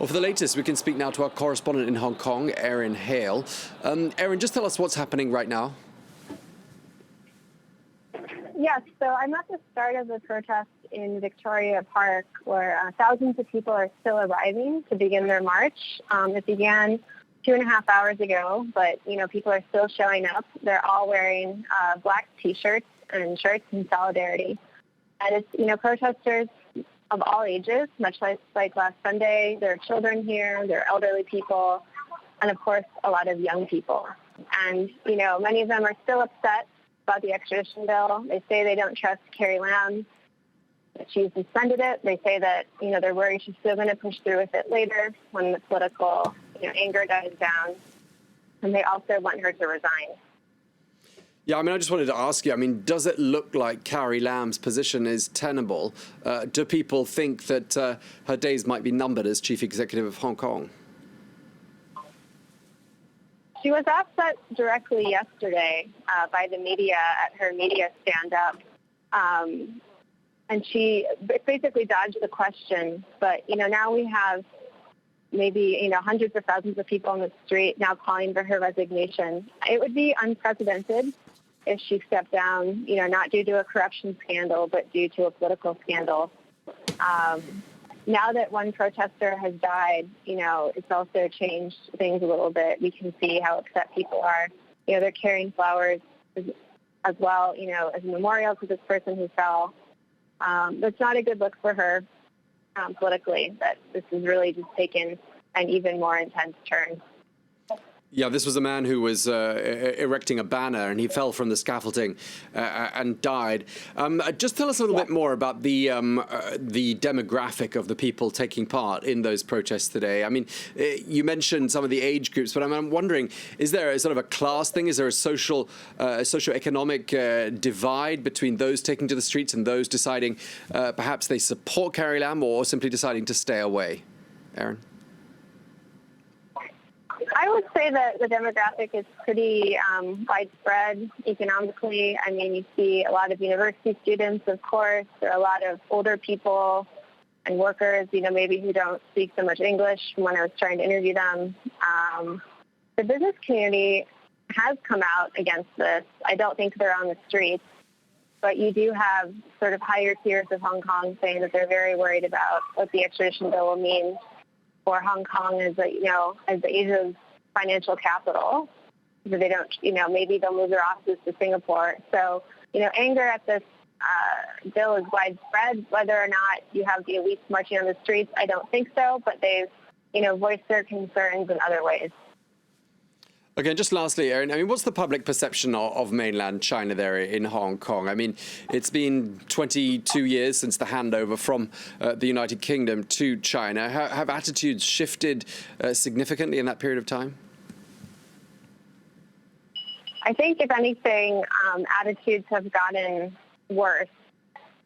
Well, for the latest, we can speak now to our correspondent in Hong Kong, Erin Hale. Erin, just tell us what's happening right now. Yes, so I'm at the start of the protest in Victoria Park, where thousands of people are still arriving to begin their march. It began 2.5 hours ago, but people are still showing up. They're all wearing black T-shirts and shirts in solidarity. And it's protesters of all ages, much like last Sunday. There are children here, there are elderly people, and of course a lot of young people. And many of them are still upset about the extradition bill. They say they don't trust Carrie Lam, that she's suspended it. They say that they're worried she's still going to push through with it later when the political anger dies down. And they also want her to resign. Yeah, I just wanted to ask you, does it look like Carrie Lam's position is tenable? Do people think that her days might be numbered as chief executive of Hong Kong? She was asked that directly yesterday by the media at her media stand-up. And she basically dodged the question. But, now we have maybe, hundreds of thousands of people on the street now calling for her resignation. It would be unprecedented if she stepped down, not due to a corruption scandal, but due to a political scandal. Now that one protester has died, it's also changed things a little bit. We can see how upset people are. They're carrying flowers as well, as a memorial to this person who fell. It's not a good look for her politically, that this has really just taken an even more intense turn. Yeah, this was a man who was erecting a banner, and he fell from the scaffolding and died. Just tell us a little bit more about the demographic of the people taking part in those protests today. You mentioned some of the age groups, but I'm wondering, is there a sort of a class thing? Is there a socio-economic divide between those taking to the streets and those deciding perhaps they support Carrie Lam or simply deciding to stay away? Erin? I would say that the demographic is pretty widespread economically. You see a lot of university students, of course. There are a lot of older people and workers, maybe who don't speak so much English from when I was trying to interview them. The business community has come out against this. I don't think they're on the streets, but you do have sort of higher tiers of Hong Kong saying that they're very worried about what the extradition bill will mean for Hong Kong as Asia's financial capital. So they don't, maybe they'll move their offices to Singapore. So, anger at this bill is widespread. Whether or not you have the elites marching on the streets, I don't think so. But they've, voiced their concerns in other ways. Okay, just lastly, Erin, what's the public perception of mainland China there in Hong Kong? It's been 22 years since the handover from the United Kingdom to China. Have attitudes shifted significantly in that period of time? I think, if anything, attitudes have gotten worse.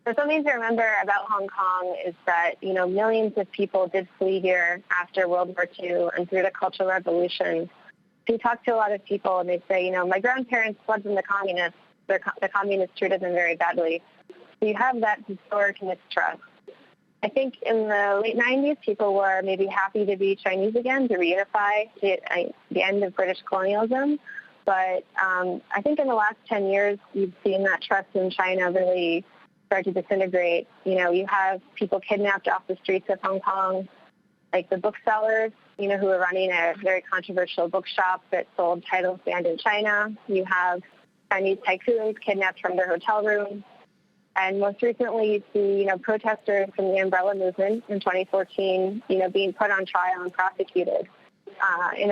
So something to remember about Hong Kong is that, millions of people did flee here after World War II and through the Cultural Revolution. You talk to a lot of people and they say, my grandparents fled from the communists. The communists treated them very badly. So you have that historic mistrust. I think in the late 90s, people were maybe happy to be Chinese again, to reunify, the end of British colonialism. But I think in the last 10 years, you've seen that trust in China really start to disintegrate. You have people kidnapped off the streets of Hong Kong, like the booksellers, who are running a very controversial bookshop that sold titles banned in China. You have Chinese tycoons kidnapped from their hotel rooms. And most recently, you see, protesters from the Umbrella Movement in 2014, being put on trial and prosecuted in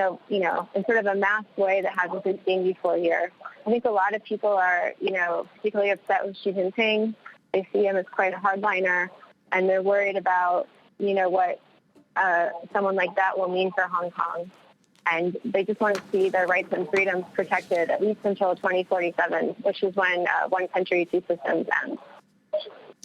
sort of a mass way that hasn't been seen before here. I think a lot of people are, particularly upset with Xi Jinping. They see him as quite a hardliner, and they're worried about, what someone like that will mean for Hong Kong. And they just want to see their rights and freedoms protected at least until 2047, which is when one country, two systems ends.